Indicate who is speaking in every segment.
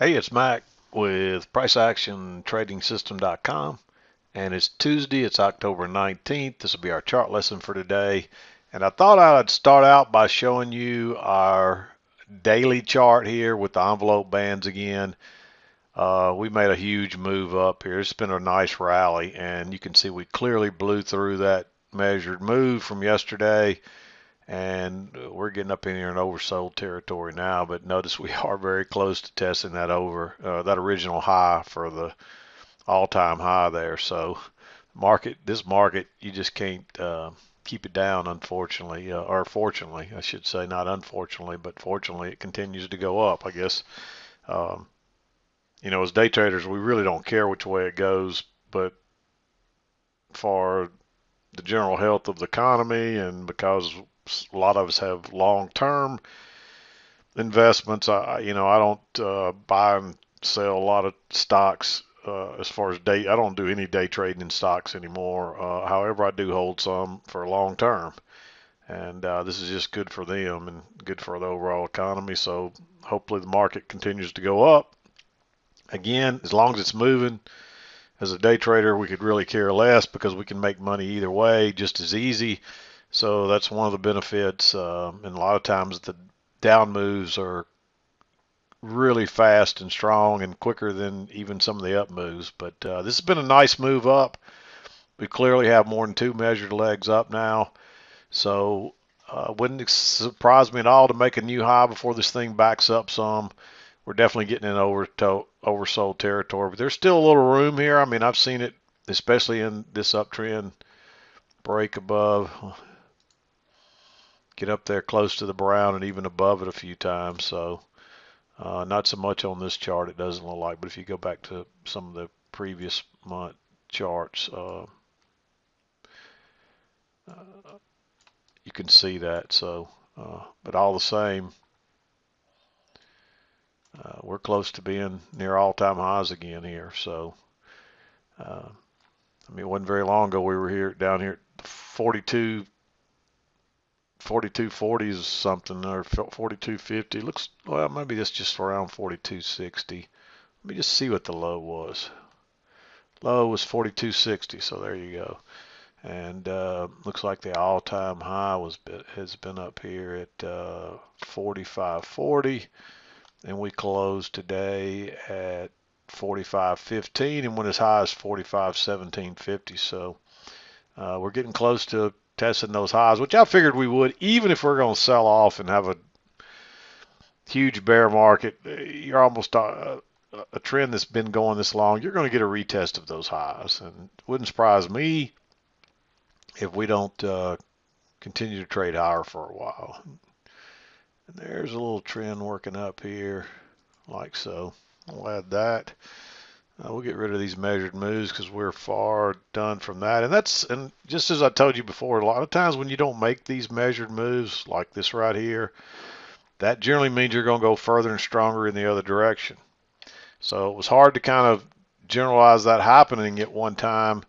Speaker 1: Hey, it's Mac with PriceActionTradingSystem.com, and it's Tuesday. It's October 19th. This will be our chart lesson for today. And I thought I'd start out by showing you our daily chart here with the envelope bands again. We made a huge move up here. It's been a nice rally, and you can see we clearly blew through that measured move from yesterday, and we're getting up in here in oversold territory now. But notice we are very close to testing that original high for the all-time high there. So this market, you just can't keep it down, unfortunately, or fortunately, I should say, not unfortunately, but fortunately, it continues to go up. I guess um, as day traders, we really don't care which way it goes, but for the general health of the economy and because a lot of us have long-term investments. I don't buy and sell a lot of stocks as far as day. I don't do any day trading in stocks anymore. However, I do hold some for long term, and this is just good for them and good for the overall economy. So hopefully the market continues to go up. Again, as long as it's moving, as a day trader, we could really care less because we can make money either way just as easy. So that's one of the benefits. And a lot of times the down moves are really fast and strong and quicker than even some of the up moves. But this has been a nice move up. We clearly have more than two measured legs up now. So wouldn't surprise me at all to make a new high before this thing backs up some. We're definitely getting in oversold territory, but there's still a little room here. I mean, I've seen it, especially in this uptrend, break above, get up there close to the brown and even above it a few times. So not so much on this chart, it doesn't look like, but if you go back to some of the previous month charts, you can see that. So, but all the same, we're close to being near all-time highs again here. So, I mean, it wasn't very long ago we were down here at 4240s something, or 4250. Looks, well, maybe that's just around 4260. Let me just see what the low was. Low was 4260, so there you go. And looks like the all-time high has been up here at 4540, and we closed today at 4515 and went as high as 4517.50. So we're getting close to testing those highs, which I figured we would, even if we're going to sell off and have a huge bear market. You're almost a trend that's been going this long. You're going to get a retest of those highs, and it wouldn't surprise me if we don't continue to trade higher for a while. And there's a little trend working up here, like so. I'll add that. We'll get rid of these measured moves because we're far done from that. And just as I told you before, a lot of times when you don't make these measured moves like this right here, that generally means you're going to go further and stronger in the other direction. So it was hard to kind of generalize that happening at one time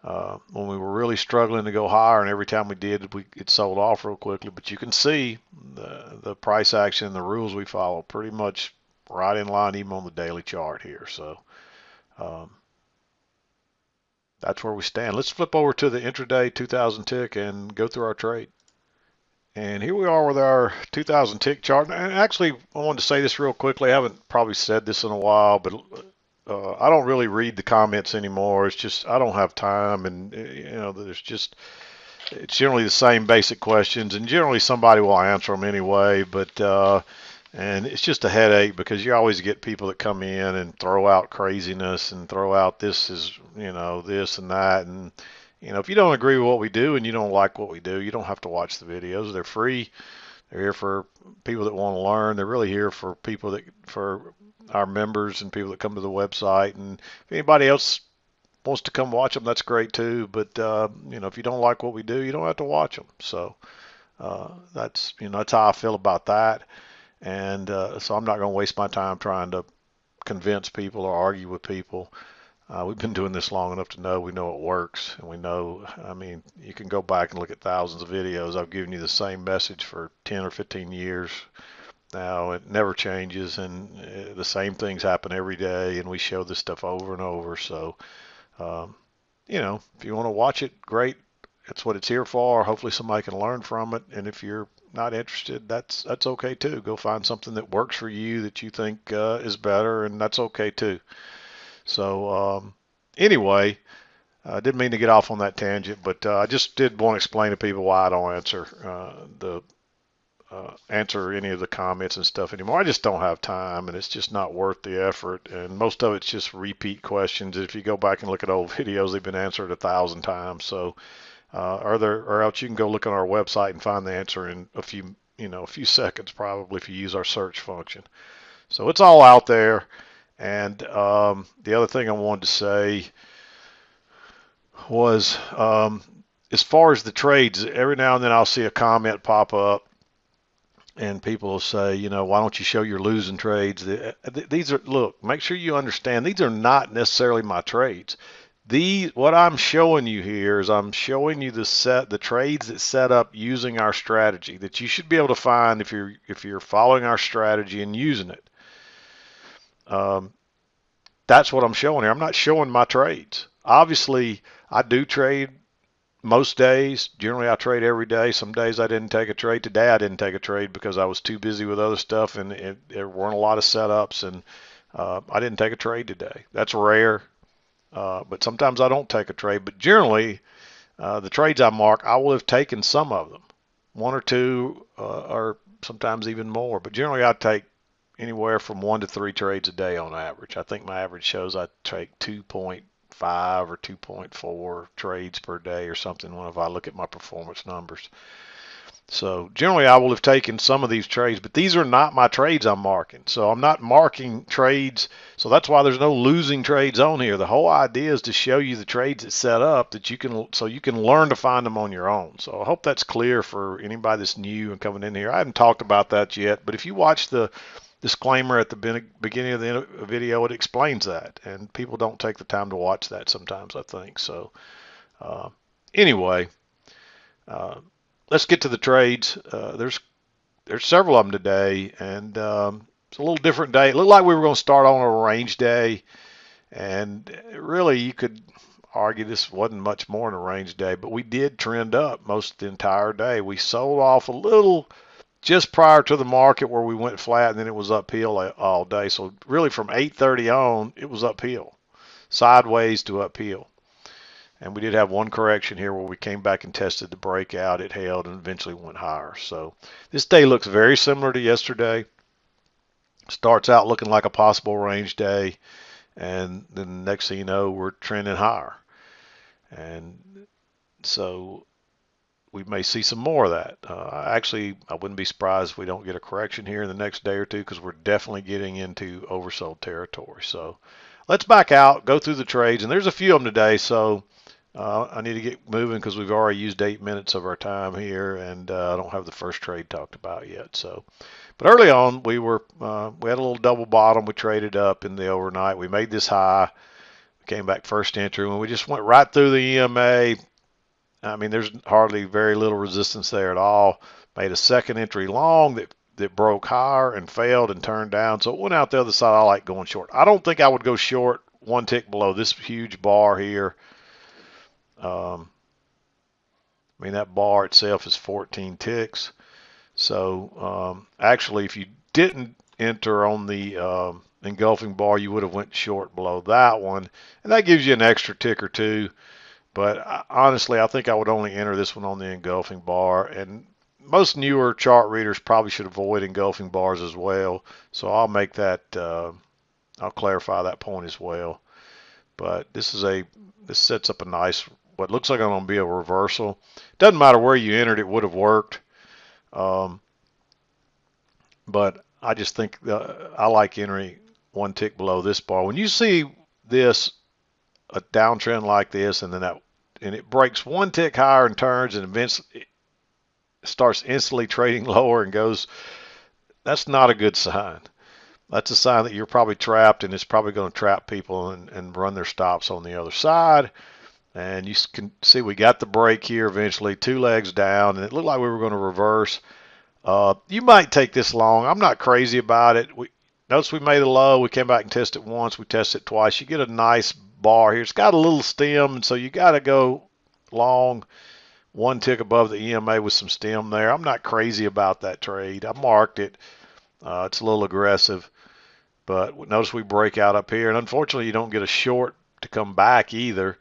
Speaker 1: when we were really struggling to go higher, and every time we did, it sold off real quickly. But you can see the price action, the rules we follow, pretty much right in line, even on the daily chart here. So um, that's where we stand. Let's flip over to the intraday 2000 tick and go through our trade. And here we are with our 2000 tick chart. And actually, I wanted to say this real quickly. I haven't probably said this in a while, but I don't really read the comments anymore. It's just I don't have time, and it's generally the same basic questions, and generally somebody will answer them anyway. But and it's just a headache because you always get people that come in and throw out craziness and throw out this is this and that, and if you don't agree with what we do and you don't like what we do, you don't have to watch the videos. They're free. They're here for people that want to learn. They're really here for for our members and people that come to the website. And if anybody else wants to come watch them, that's great too. But if you don't like what we do, you don't have to watch them. So that's how I feel about that. And so I'm not going to waste my time trying to convince people or argue with people. We've been doing this long enough to know we know it works, and we know, I mean, you can go back and look at thousands of videos. I've given you the same message for 10 or 15 years, Now it never changes, and the same things happen every day, and we show this stuff over and over. So, um, if you want to watch it, great. That's what it's here for. Hopefully somebody can learn from it. And if you're not interested, that's okay too. Go find something that works for you that you think is better, and that's okay too. So anyway, I didn't mean to get off on that tangent, but I just did want to explain to people why I don't the answer any of the comments and stuff anymore. I just don't have time, and it's just not worth the effort. And most of it's just repeat questions. If you go back and look at old videos, they've been answered 1,000 times. So, or else you can go look on our website and find the answer in a few seconds, probably if you use our search function. So it's all out there. And the other thing I wanted to say was, as far as the trades, every now and then I'll see a comment pop up and people will say, why don't you show your losing trades? These are, look, make sure you understand, these are not necessarily my trades. What I'm showing you here is I'm showing you the trades that set up using our strategy that you should be able to find if you're following our strategy and using it. That's what I'm showing here. I'm not showing my trades. Obviously, I do trade most days. Generally, I trade every day. Some days I didn't take a trade. Today I didn't take a trade because I was too busy with other stuff, and there weren't a lot of setups, and I didn't take a trade today. That's rare, but sometimes I don't take a trade. But generally, the trades I mark, I will have taken some of them, one or two, or sometimes even more. But generally, I take anywhere from 1 to 3 trades a day on average. I think my average shows I take 2.5 or 2.4 trades per day or something if I look at my performance numbers. So generally I will have taken some of these trades, but these are not my trades I'm marking. So I'm not marking trades. So that's why there's no losing trades on here. The whole idea is to show you the trades that set up that you can learn to find them on your own. So I hope that's clear for anybody that's new and coming in here. I haven't talked about that yet, but if you watch the disclaimer at the beginning of the video, it explains that, and people don't take the time to watch that sometimes, I think. So anyway, let's get to the trades. There's several of them today, and it's a little different day. It looked like we were going to start on a range day, and really you could argue this wasn't much more than a range day, but we did trend up most of the entire day. We sold off a little just prior to the market where we went flat, and then it was uphill all day. So really from 8:30 on, it was uphill, sideways to uphill. And we did have one correction here where we came back and tested the breakout. It held and eventually went higher. So this day looks very similar to yesterday. Starts out looking like a possible range day, and then the next thing you know, we're trending higher. And so we may see some more of that. Actually, I wouldn't be surprised if we don't get a correction here in the next day or two, because we're definitely getting into oversold territory. So let's back out, go through the trades, and there's a few of them today. So I need to get moving because we've already used 8 minutes of our time here, and I don't have the first trade talked about yet. So, but early on, we had a little double bottom. We traded up in the overnight. We made this high, came back first entry, and we just went right through the EMA. I mean, there's hardly very little resistance there at all. Made a second entry long that broke higher and failed and turned down. So it went out the other side. I like going short. I don't think I would go short one tick below this huge bar here. I mean, that bar itself is 14 ticks. So actually, if you didn't enter on the engulfing bar, you would have went short below that one. And that gives you an extra tick or two. But honestly, I think I would only enter this one on the engulfing bar. And most newer chart readers probably should avoid engulfing bars as well. So I'll make that, I'll clarify that point as well. But this sets up a nice, what looks like it's going to be a reversal. Doesn't matter where you entered, it would have worked. But I just think I like entering one tick below this bar. When you see this, a downtrend like this, and it breaks one tick higher and turns and eventually it starts instantly trading lower and goes, that's not a good sign. That's a sign that you're probably trapped, and it's probably going to trap people and run their stops on the other side. And you can see we got the break here eventually, 2 legs down, and it looked like we were going to reverse. You might take this long. I'm not crazy about it. Notice we made a low. We came back and tested it once. We tested it twice. You get a nice bar here. It's got a little stem, and so you got to go long one tick above the EMA with some stem there. I'm not crazy about that trade. I marked it. It's a little aggressive, but notice we break out up here, and unfortunately you don't get a short to come back either.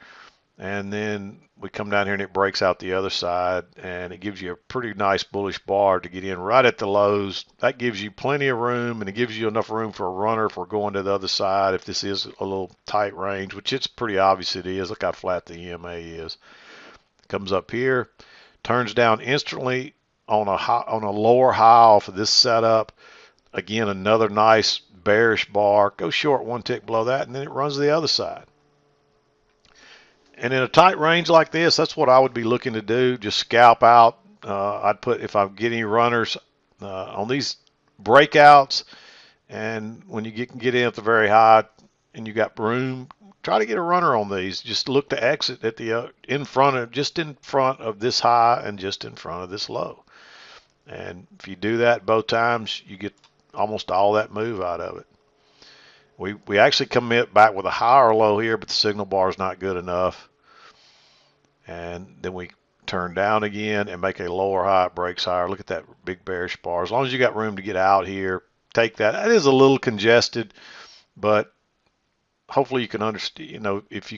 Speaker 1: And then we come down here and it breaks out the other side, and it gives you a pretty nice bullish bar to get in right at the lows. That gives you plenty of room, and it gives you enough room for a runner if we're going to the other side, if this is a little tight range, which it's pretty obvious it is. Look how flat the EMA is. Comes up here, turns down instantly on a lower high off of this setup. Again, another nice bearish bar. Go short one tick below that, and then it runs to the other side. And in a tight range like this, that's what I would be looking to do. Just scalp out. I'd put, if I get any runners on these breakouts, and when you can get in at the very high and you got room, try to get a runner on these. Just look to exit at the just in front of this high and just in front of this low. And if you do that both times, you get almost all that move out of it. We actually commit back with a higher low here, but the signal bar is not good enough. And then we turn down again and make a lower high. It breaks higher. Look at that big bearish bar. As long as you got room to get out here, take that. That is a little congested, but hopefully you can understand. If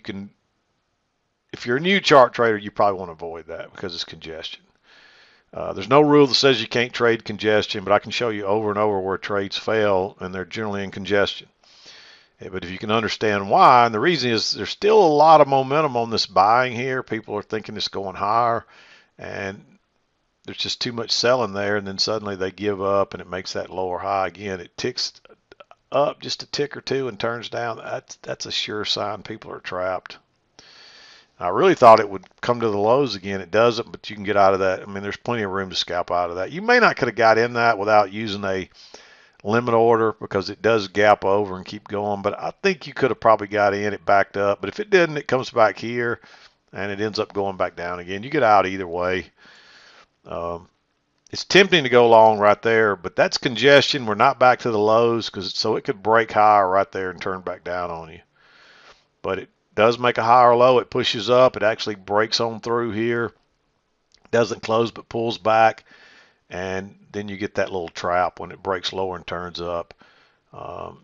Speaker 1: you're a new chart trader, you probably want to avoid that because it's congestion. There's no rule that says you can't trade congestion, but I can show you over and over where trades fail, and they're generally in congestion. But if you can understand why, and the reason is there's still a lot of momentum on this buying here. People are thinking it's going higher, and there's just too much selling there, and then suddenly they give up, and it makes that lower high again. It ticks up just a tick or two and turns down. That's a sure sign people are trapped. I really thought it would come to the lows again. It doesn't, but you can get out of that. I mean, there's plenty of room to scalp out of that. You may not could have got in that without using a limit order because it does gap over and keep going, but I think you could have probably got in. It backed up, but if it didn't, it comes back here and it ends up going back down again. You get out either way. It's tempting to go long right there, but that's congestion. We're not back to the lows, so it could break higher right there and turn back down on you. But it does make a higher low. It pushes up. It actually breaks on through here. Doesn't close but pulls back. And then you get that little trap when it breaks lower and turns up.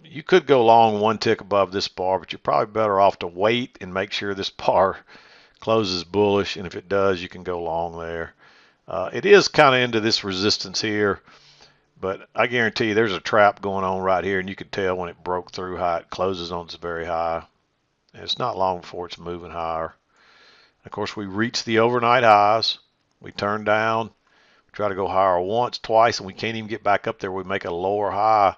Speaker 1: You could go long one tick above this bar, but you're probably better off to wait and make sure this bar closes bullish. And if it does, you can go long there. It is kind of into this resistance here, but I guarantee you there's a trap going on right here, and you could tell when it broke through how it closes on its very high. And it's not long before it's moving higher. Of course, we reach the overnight highs. We turn down. Try to go higher once, twice, and we can't even get back up there. We make a lower high.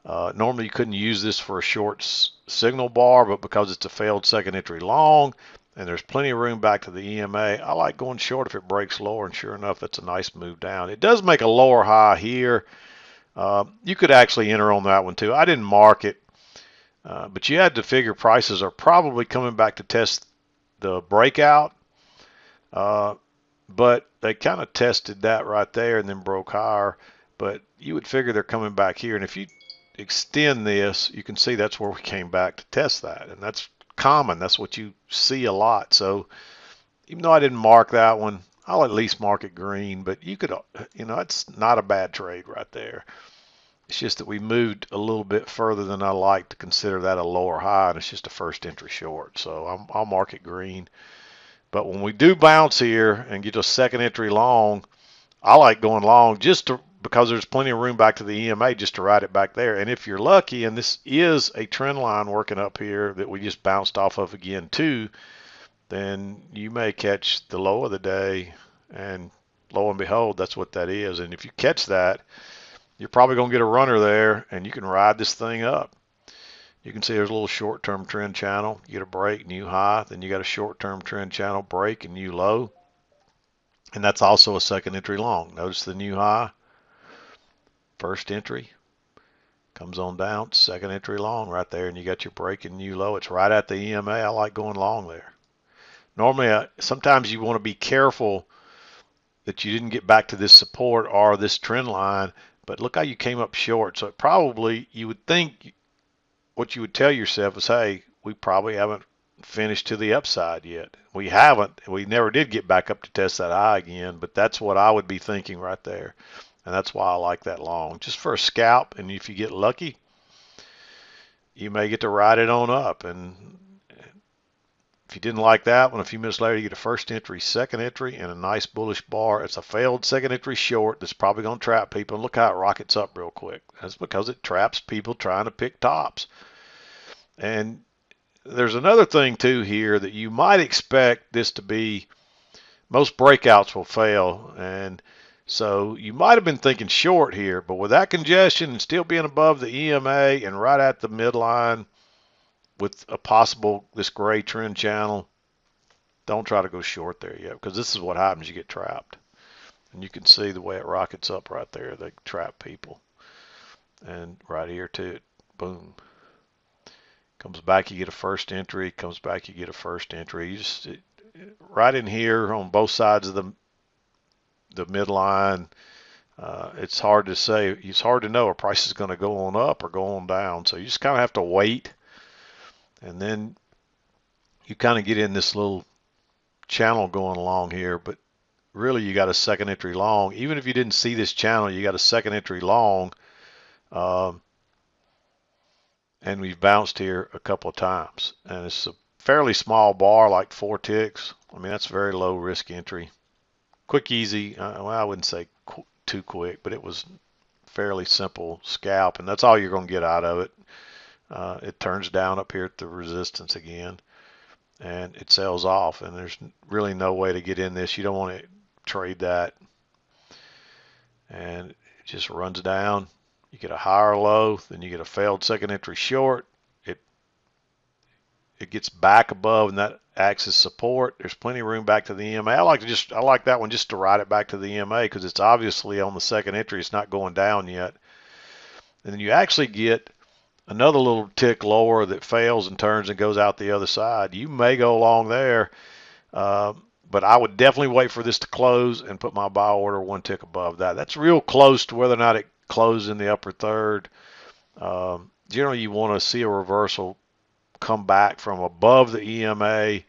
Speaker 1: Normally you couldn't use this for a short signal bar, but because it's a failed second entry long and there's plenty of room back to the EMA, I like going short if it breaks lower, and sure enough, that's a nice move down. It does make a lower high here. You could actually enter on that one too. I didn't mark it, but you had to figure prices are probably coming back to test the breakout. But they kind of tested that right there and then broke higher. But you would figure they're coming back here. And if you extend this, you can see that's where we came back to test that. And that's common. That's what you see a lot. So even though I didn't mark that one, I'll at least mark it green. But you could, it's not a bad trade right there. It's just that we moved a little bit further than I like to consider that a lower high. And it's just a first entry short. So I'll mark it green. But when we do bounce here and get a second entry long, I like going long because there's plenty of room back to the EMA just to ride it back there. And if you're lucky, and this is a trend line working up here that we just bounced off of again too, then you may catch the low of the day, and lo and behold, that's what that is. And if you catch that, you're probably going to get a runner there, and you can ride this thing up. You can see there's a little short-term trend channel. You get a break, new high. Then you got a short-term trend channel, break, and new low. And that's also a second entry long. Notice the new high. First entry. Comes on down. Second entry long right there. And you got your break and new low. It's right at the EMA. I like going long there. Normally, sometimes you want to be careful that you didn't get back to this support or this trend line, but look how you came up short. So it probably, you would think, what you would tell yourself is, hey, we probably haven't finished to the upside yet. We haven't. We never did get back up to test that high again, but that's what I would be thinking right there. And that's why I like that long. Just for a scalp, and if you get lucky, you may get to ride it on up. And if you didn't like that one, a few minutes later you get a first entry, second entry, and a nice bullish bar. It's a failed second entry short that's probably going to trap people. And look how it rockets up real quick. That's because it traps people trying to pick tops. And there's another thing too here that you might expect this to be. Most breakouts will fail, and so you might have been thinking short here, but with that congestion and still being above the EMA and right at the midline with a possible this gray trend channel, don't try to go short there yet, because this is what happens. You get trapped, and you can see the way it rockets up right there. They trap people, and right here too, boom. Comes back, you get a first entry. Comes back, you get a first entry. You just right in here on both sides of the midline. It's hard to say. It's hard to know a price is going to go on up or go on down. So you just kind of have to wait, and then you kind of get in this little channel going along here. But really, you got a second entry long. Even if you didn't see this channel, you got a second entry long. Um, and we've bounced here a couple of times, and it's a fairly small bar, like 4 ticks. I mean, that's very low risk entry. Quick, easy. Well, I wouldn't say too quick, but it was fairly simple scalp, and that's all you're going to get out of it. It turns down up here at the resistance again, and it sells off, and there's really no way to get in this. You don't want to trade that, and it just runs down. You get a higher low, then you get a failed second entry short. It gets back above, and that acts as support. There's plenty of room back to the EMA. I like that one just to ride it back to the EMA, because it's obviously on the second entry. It's not going down yet. And then you actually get another little tick lower that fails and turns and goes out the other side. You may go along there, but I would definitely wait for this to close and put my buy order 1 tick above that. That's real close to whether or not it closes in the upper third. Generally, you want to see a reversal come back from above the EMA,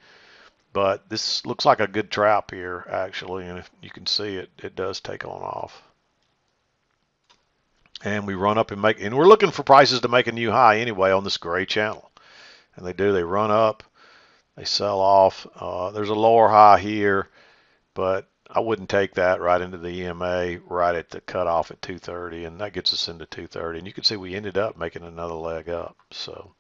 Speaker 1: but this looks like a good trap here, actually, and if you can see it, it does take on off. And we run up and we're looking for prices to make a new high anyway on this gray channel. And they do, they run up, they sell off. There's a lower high here, but I wouldn't take that right into the EMA right at the cutoff at 230, and that gets us into 230. And you can see we ended up making another leg up. So,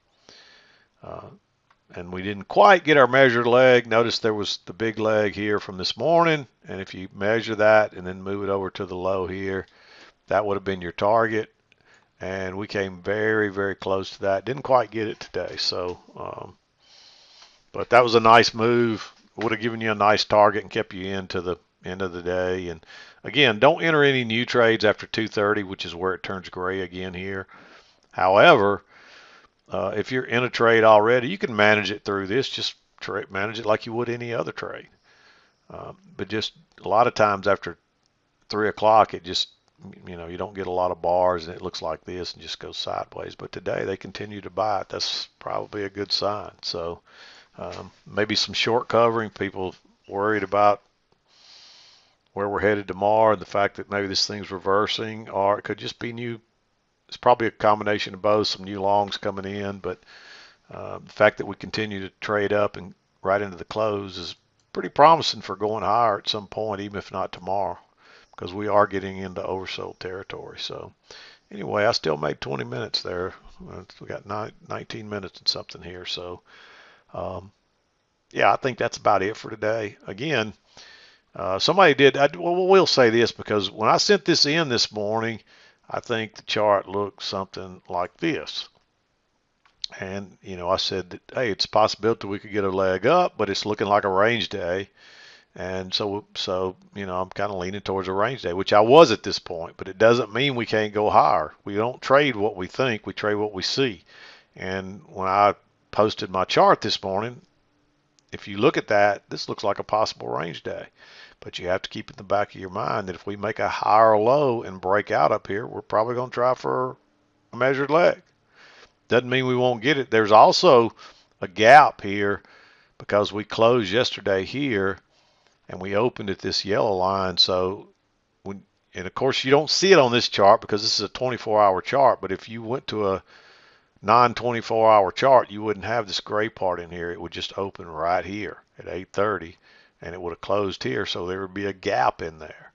Speaker 1: and we didn't quite get our measured leg. Notice there was the big leg here from this morning, and if you measure that and then move it over to the low here, that would have been your target, and we came very, very close to that. Didn't quite get it today, so but that was a nice move. Would have given you a nice target and kept you into the end of the day. And again, don't enter any new trades after 230, which is where it turns gray again here. However, if you're in a trade already, you can manage it through this. Just manage it like you would any other trade. But just a lot of times after 3 o'clock, it just, you don't get a lot of bars, and it looks like this and just goes sideways. But today they continue to buy it. That's probably a good sign. So maybe some short covering, people worried about where we're headed tomorrow and the fact that maybe this thing's reversing, or it could just be new. It's probably a combination of both, some new longs coming in, but the fact that we continue to trade up and right into the close is pretty promising for going higher at some point, even if not tomorrow, because we are getting into oversold territory. So anyway, I still made 20 minutes there. We got 19 minutes and something here. So yeah, I think that's about it for today. Again, somebody did, we'll say this, because when I sent this in this morning, I think the chart looked something like this. And, I said that, hey, it's a possibility we could get a leg up, but it's looking like a range day. And so I'm kind of leaning towards a range day, which I was at this point, but it doesn't mean we can't go higher. We don't trade what we think, we trade what we see. And when I posted my chart this morning, if you look at that, this looks like a possible range day. But you have to keep in the back of your mind that if we make a higher low and break out up here, we're probably going to try for a measured leg. Doesn't mean we won't get it. There's also a gap here because we closed yesterday here and we opened at this yellow line. So when, and of course you don't see it on this chart because this is a 24-hour chart, but if you went to a non-24-hour chart, you wouldn't have this gray part in here. It would just open right here at 8:30 and it would have closed here, so there would be a gap in there.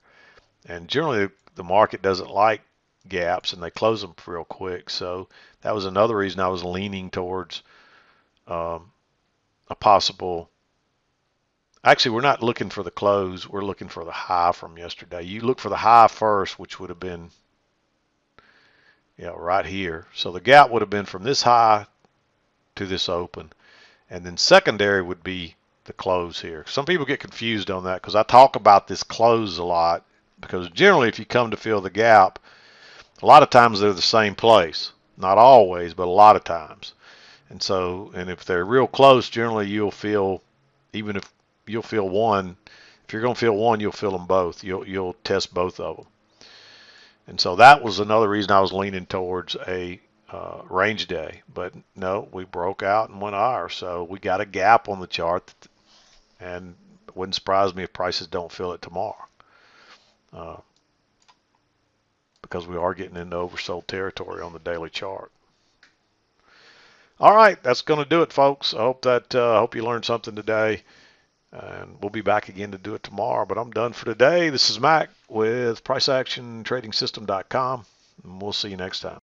Speaker 1: And generally the market doesn't like gaps and they close them real quick. So that was another reason I was leaning towards a possible. Actually, we're not looking for the close. We're looking for the high from yesterday. You look for the high first, which would have been, right here. So the gap would have been from this high to this open. And then secondary would be the close here. Some people get confused on that because I talk about this close a lot, because generally if you come to fill the gap, a lot of times they're the same place. Not always, but a lot of times. And so, and if they're real close, generally you'll feel, even if you'll feel one, if you're going to feel one, you'll feel them both. You'll test both of them. And so that was another reason I was leaning towards a range day. But no, we broke out and went higher. So we got a gap on the chart, and it wouldn't surprise me if prices don't fill it tomorrow, because we are getting into oversold territory on the daily chart. All right, that's going to do it, folks. I hope you learned something today, and we'll be back again to do it tomorrow. But I'm done for today. This is Mac with PriceActionTradingSystem.com, and we'll see you next time.